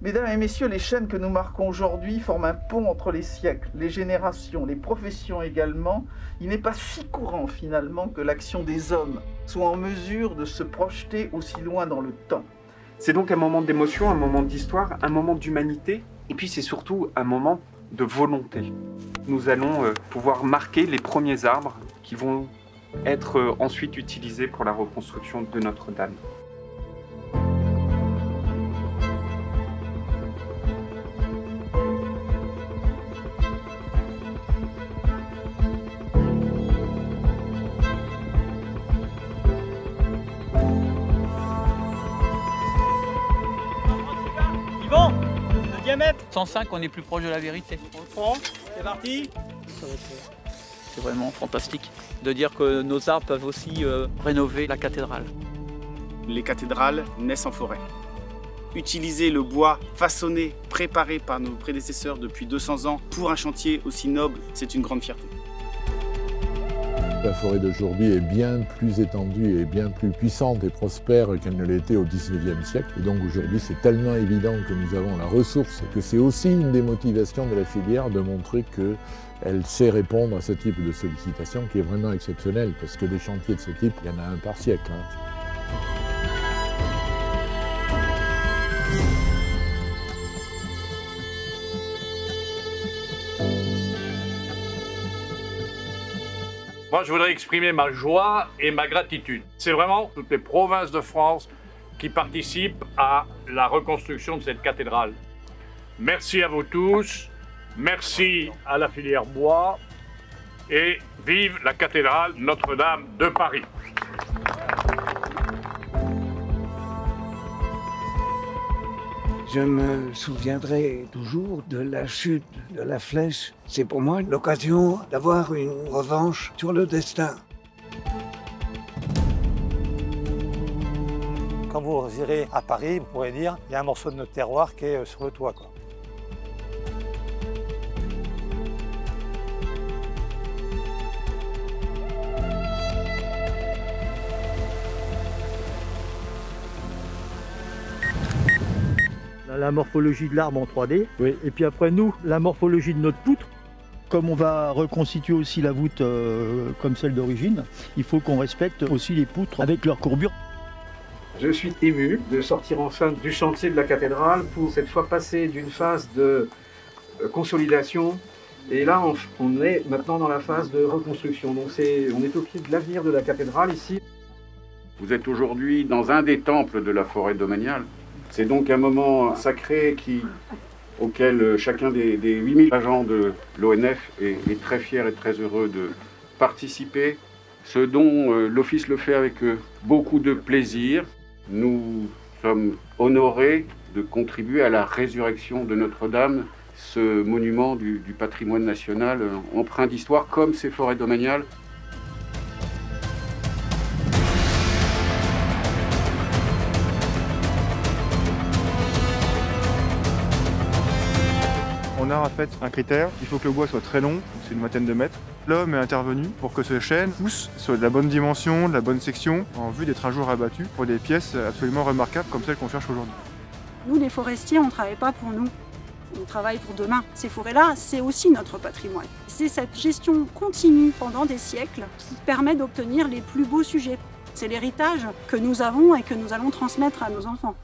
Mesdames et messieurs, les chênes que nous marquons aujourd'hui forment un pont entre les siècles, les générations, les professions également. Il n'est pas si courant finalement que l'action des hommes soit en mesure de se projeter aussi loin dans le temps. C'est donc un moment d'émotion, un moment d'histoire, un moment d'humanité, et puis c'est surtout un moment de volonté. Nous allons pouvoir marquer les premiers arbres qui vont être ensuite utilisés pour la reconstruction de Notre-Dame. Yvan, le diamètre 105, on est plus proche de la vérité. On le prend, c'est parti. C'est vraiment fantastique de dire que nos arbres peuvent aussi rénover la cathédrale. Les cathédrales naissent en forêt. Utiliser le bois façonné, préparé par nos prédécesseurs depuis 200 ans pour un chantier aussi noble, c'est une grande fierté. La forêt d'aujourd'hui est bien plus étendue et bien plus puissante et prospère qu'elle ne l'était au XIXe siècle. Et donc aujourd'hui, c'est tellement évident que nous avons la ressource, que c'est aussi une des motivations de la filière de montrer qu'elle sait répondre à ce type de sollicitation qui est vraiment exceptionnel, parce que des chantiers de ce type, il y en a un par siècle. Moi, je voudrais exprimer ma joie et ma gratitude. C'est vraiment toutes les provinces de France qui participent à la reconstruction de cette cathédrale. Merci à vous tous, merci à la filière bois et vive la cathédrale Notre-Dame de Paris. Je me souviendrai toujours de la chute de la flèche. C'est pour moi l'occasion d'avoir une revanche sur le destin. Quand vous irez à Paris, vous pourrez dire il y a un morceau de notre terroir qui est sur le toit, quoi. La morphologie de l'arbre en 3D, oui. Et puis après nous, la morphologie de notre poutre. Comme on va reconstituer aussi la voûte comme celle d'origine, il faut qu'on respecte aussi les poutres avec leur courbure. Je suis ému de sortir enfin du chantier de la cathédrale pour cette fois passer d'une phase de consolidation. Et là, on est maintenant dans la phase de reconstruction. Donc on est au pied de l'avenir de la cathédrale ici. Vous êtes aujourd'hui dans un des temples de la forêt domaniale. C'est donc un moment sacré auquel chacun des 8000 agents de l'ONF est très fier et très heureux de participer. Ce dont l'Office le fait avec beaucoup de plaisir. Nous sommes honorés de contribuer à la résurrection de Notre-Dame, ce monument du patrimoine national empreint d'histoire comme ces forêts domaniales. On a en fait un critère, il faut que le bois soit très long, c'est une vingtaine de mètres. L'homme est intervenu pour que ce chêne pousse sur de la bonne dimension, de la bonne section, en vue d'être un jour abattu pour des pièces absolument remarquables comme celles qu'on cherche aujourd'hui. Nous, les forestiers, on ne travaille pas pour nous, on travaille pour demain. Ces forêts-là, c'est aussi notre patrimoine. C'est cette gestion continue pendant des siècles qui permet d'obtenir les plus beaux sujets. C'est l'héritage que nous avons et que nous allons transmettre à nos enfants.